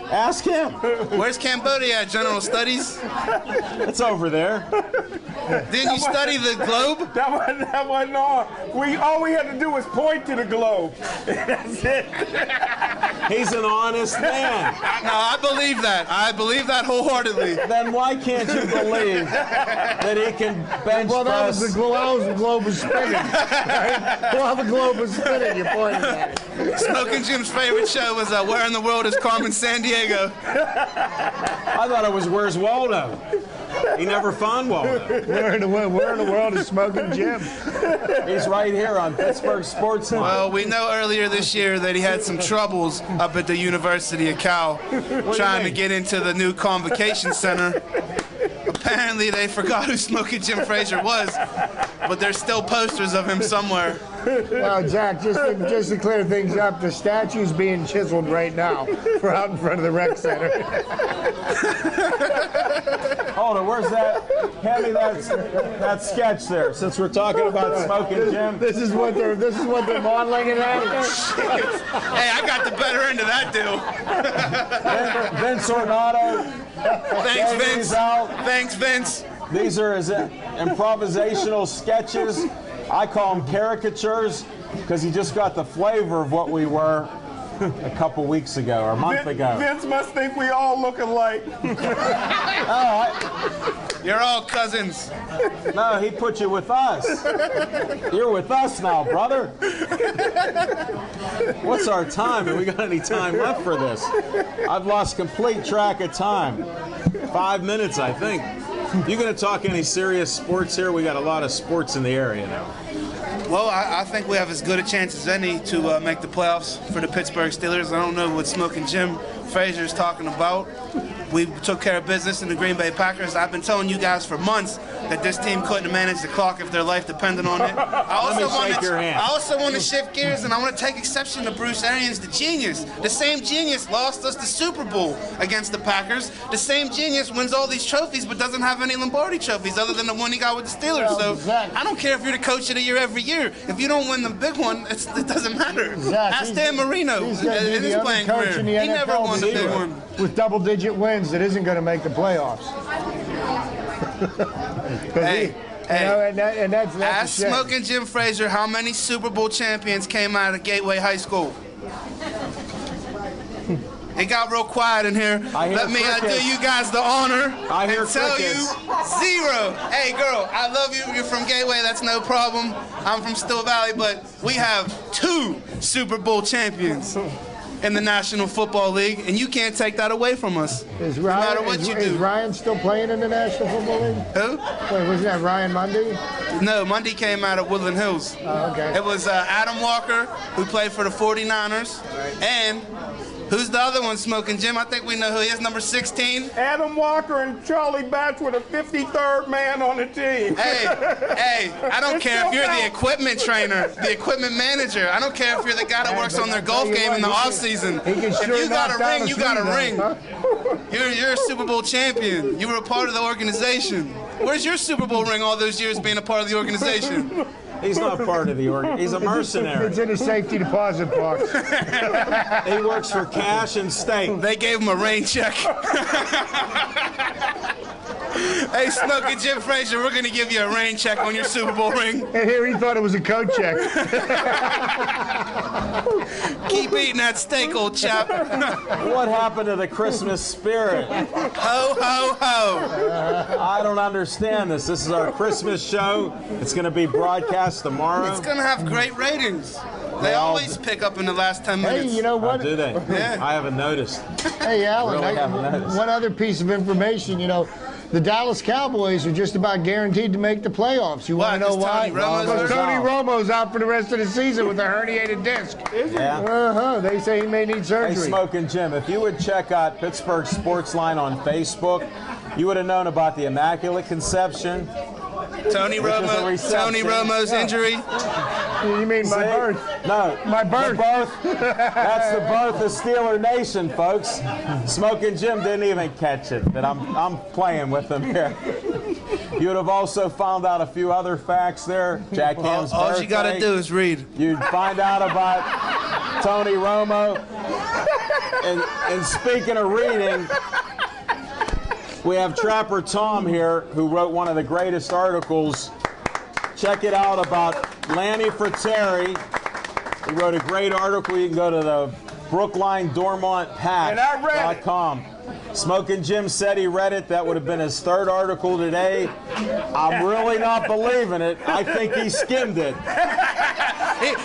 Ask him. Where's Cambodia at, General Studies? It's over there. Didn't you study the globe? That wasn't on. All we had to do was point to the globe. That's it. He's an honest man. No, I believe that. I believe that wholeheartedly. Then why can't you believe that he can bench Well, that was press? the globe was spinning. While the globe was spinning, you pointed at it. Smoking Jim's favorite show was Where in the World is Carmen Sandiego? I thought it was Where's Waldo? He never found Waldo. Where in the world is Smoking Jim? He's right here on Pittsburgh Sportsline. Well, we know earlier this year that he had some troubles up at the University of Cal trying to get into the new Convocation Center. Apparently they forgot who Smoking Jim Frazier was, but there's still posters of him somewhere. Well, Jack, just to clear things up, the statue's being chiseled right now for out in front of the rec center. Hold on, where's that? Hand me that sketch there, since we're talking about Smoking Jim. This is what they're modeling it after. Hey, I got the better end of that deal. Vince Ornato. Thanks, Vince. Out. Thanks, Vince. These are his improvisational sketches. I call them caricatures because he just got the flavor of what we were a couple weeks ago or a month ago. Vince must think we all look alike. You're all cousins. No, he put you with us. You're with us now, brother. What's our time? Have we got any time left for this? I've lost complete track of time. 5 minutes, I think. You going to talk any serious sports here? We got a lot of sports in the area now. Well, I think we have as good a chance as any to make the playoffs for the Pittsburgh Steelers. I don't know what Smoking Jim Frazier is talking about. We took care of business in the Green Bay Packers. I've been telling you guys for months that this team couldn't manage the clock if their life depended on it. I also want to shift gears, and I want to take exception to Bruce Arians, the genius. The same genius lost us the Super Bowl against the Packers. The same genius wins all these trophies but doesn't have any Lombardi trophies other than the one he got with the Steelers. So I don't care if you're the coach of the year every year. If you don't win the big one, it doesn't matter. Ask Dan Marino in his playing career. He never won the big one. With double-digit wins that isn't going to make the playoffs. That's ask Smoking Jim Frazier how many Super Bowl champions came out of Gateway High School. It got real quiet in here. Let me do you guys the honor and tell you 0. Hey, girl, I love you. You're from Gateway. That's no problem. I'm from Still Valley, but we have 2 Super Bowl champions in the National Football League, and you can't take that away from us. No matter what you do. Is Ryan still playing in the National Football League? Who? Wait, wasn't that Ryan Mundy? No, Mundy came out of Woodland Hills. Oh, okay. It was Adam Walker, who played for the 49ers, and who's the other one, Smoking Jim? I think we know who he is, number 16. Adam Walker and Charlie Batch were the 53rd man on the team. Hey, I don't care if you're the equipment trainer, the equipment manager. I don't care if you're the guy that works on their golf game in the offseason. If you got a ring, you got a ring. You're a Super Bowl champion. You were a part of the organization. Where's your Super Bowl ring all those years being a part of the organization? He's not part of the org. He's a mercenary. It's in a safety deposit box. He works for cash and state. They gave him a rain check. Hey, Smoking Jim Frazier, we're going to give you a rain check on your Super Bowl ring. And here he thought it was a coat check. Keep eating that steak, old chap. What happened to the Christmas spirit? Ho, ho, ho. I don't understand this. This is our Christmas show. It's going to be broadcast tomorrow. It's going to have great ratings. They always pick up in the last 10 minutes. Hey, you know what? Oh, do they? Yeah. I haven't noticed. Hey, Alan, one other piece of information, the Dallas Cowboys are just about guaranteed to make the playoffs. You want to know why? Because Tony Romo's out for the rest of the season with a herniated disc. Yeah. They say he may need surgery. Hey, Smoking Jim, if you would check out Pittsburgh Sportsline on Facebook, you would have known about the Immaculate Conception. Tony Romo's injury. You mean my birth? No. My birth. The birth. That's the birth of Steeler Nation, folks. Smoking Jim didn't even catch it, but I'm playing with him here. You would have also found out a few other facts there. Jack Ham's birthday. All you got to do is read. You'd find out about Tony Romo. And speaking of reading, we have Trapper Tom here, who wrote one of the greatest articles. Check it out about Lanny Fratteri. He wrote a great article. You can go to the BrooklineDormontPack.com. Smoking Jim said he read it. That would have been his third article today. I'm really not believing it. I think he skimmed it.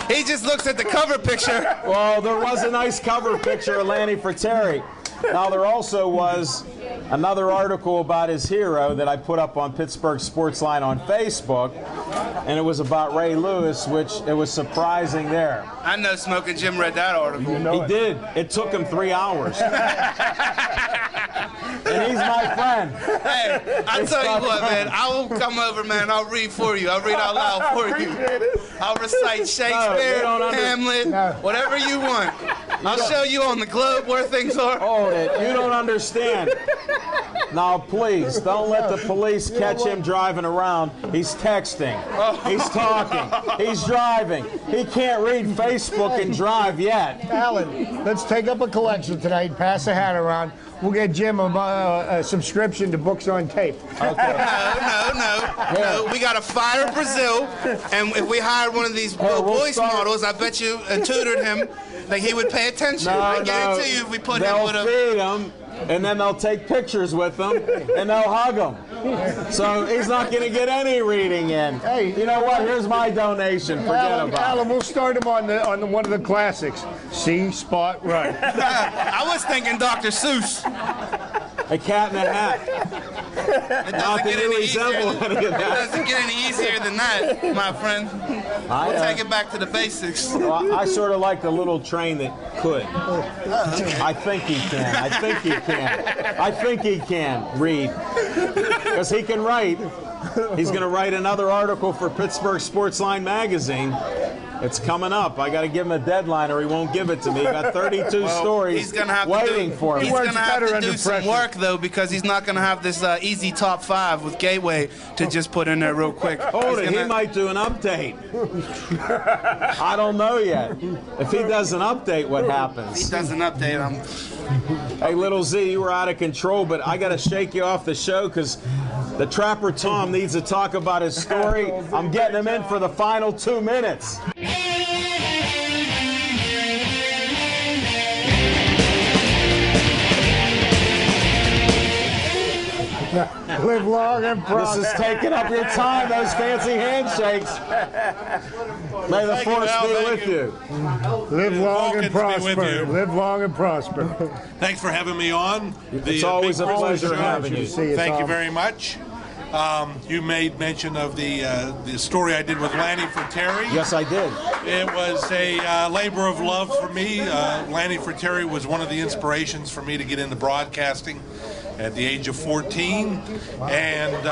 He just looks at the cover picture. Well, there was a nice cover picture of Lanny Fratteri. Now, there also was another article about his hero that I put up on Pittsburgh Sportsline on Facebook, and it was about Ray Lewis, which it was surprising there. I know Smoking Jim read that article. He did. It took him 3 hours. And he's my friend. Hey, I'll tell you what, man. I will come over, man. I'll read for you. I'll read out loud for you. I'll recite Shakespeare, Hamlet, whatever you want. I'll show you on the globe where things are. Hold it. You don't understand. Now, please, don't let the police catch him driving around. He's texting. He's talking. He's driving. He can't read Facebook and drive yet. Alan, let's take up a collection tonight, pass the hat around. We'll get Jim a subscription to Books on Tape. Okay. No. We got a fire Brazil, and if we hired one of these voice models, I bet you tutored him, like he would pay attention. I guarantee you if we put him with They'll feed him, and then they'll take pictures with him, and they'll hug him. So he's not going to get any reading in. Hey, you know what? Here's my donation. Forget about it. Alan, we'll start him on one of the classics. See, Spot, Run. I was thinking Dr. Seuss. A Cat in a Hat. It doesn't get any easier than that, my friend. We'll take it back to the basics. Well, I sort of like the little train that could. I think he can. I think he can read. Because he can write. He's going to write another article for Pittsburgh Sportsline magazine. It's coming up. I got to give him a deadline or he won't give it to me. He got 32 stories waiting for him. He's going to have to do some work, though, because he's not going to have this easy top 5 with Gateway to just put in there real quick. Hold it. He might do an update. I don't know yet. If he does an update, what happens? If he does an update, Hey, Little Z, you were out of control, but I got to shake you off the show because the Trapper Tom needs to talk about his story. I'm getting him in for the final 2 minutes. Live long and prosper. This is taking up your time, those fancy handshakes. May the force be with you. Live long and prosper. Live long and prosper. Thanks for having me on. It's always a pleasure having you. Thank you very much. You made mention of the story I did with Lanny Fratteri. Yes, I did. It was a labor of love for me. Lanny Fratteri was one of the inspirations for me to get into broadcasting at the age of 14, and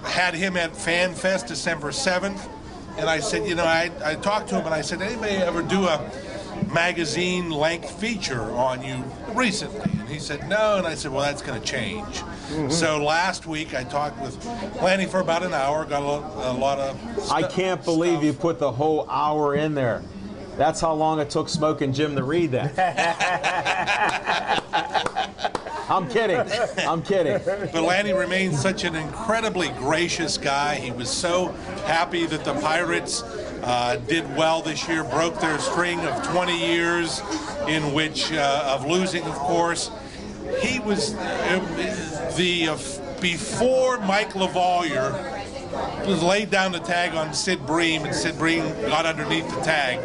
had him at Fan Fest December 7th. And I said, I talked to him and I said, anybody ever do a magazine length feature on you recently? And he said, no. And I said, well, that's going to change. Mm-hmm. So last week I talked with Lanny for about an hour, got a lot of I can't believe you put the whole hour in there. That's how long it took Smoking Jim to read that. I'm kidding. But Lanny remains such an incredibly gracious guy. He was so happy that the Pirates did well this year, broke their string of 20 years in which of losing, of course. He was before Mike LaValliere was laid down the tag on Sid Bream, and Sid Bream got underneath the tag.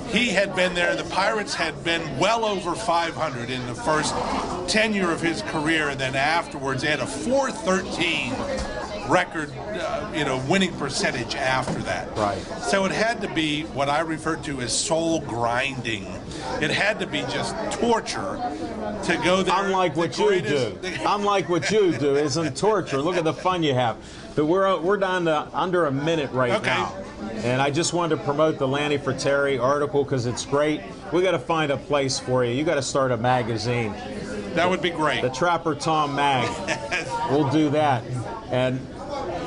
He had been there. The Pirates had been well over 500 in the first tenure of his career, and then afterwards they had a .413 record, winning percentage after that. Right. So it had to be what I refer to as soul grinding. It had to be just torture to go there. Unlike what you do isn't torture. Look at the fun you have. But we're down to under a minute right now. And I just wanted to promote the Lanny Fratteri article because it's great. We got to find a place for you. You got to start a magazine. That would be great. The Trapper Tom Mag. We'll do that. And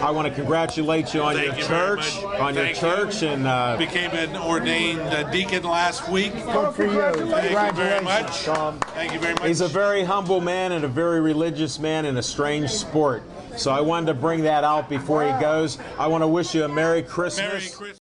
I want to congratulate you on Thank your you very church, much. on your Thank church, you. and became an ordained deacon last week. Good for you. Thank you very much. Tom. Thank you very much. he's a very humble man and a very religious man in a strange sport. So I wanted to bring that out before he goes. I want to wish you a Merry Christmas. Merry Christmas.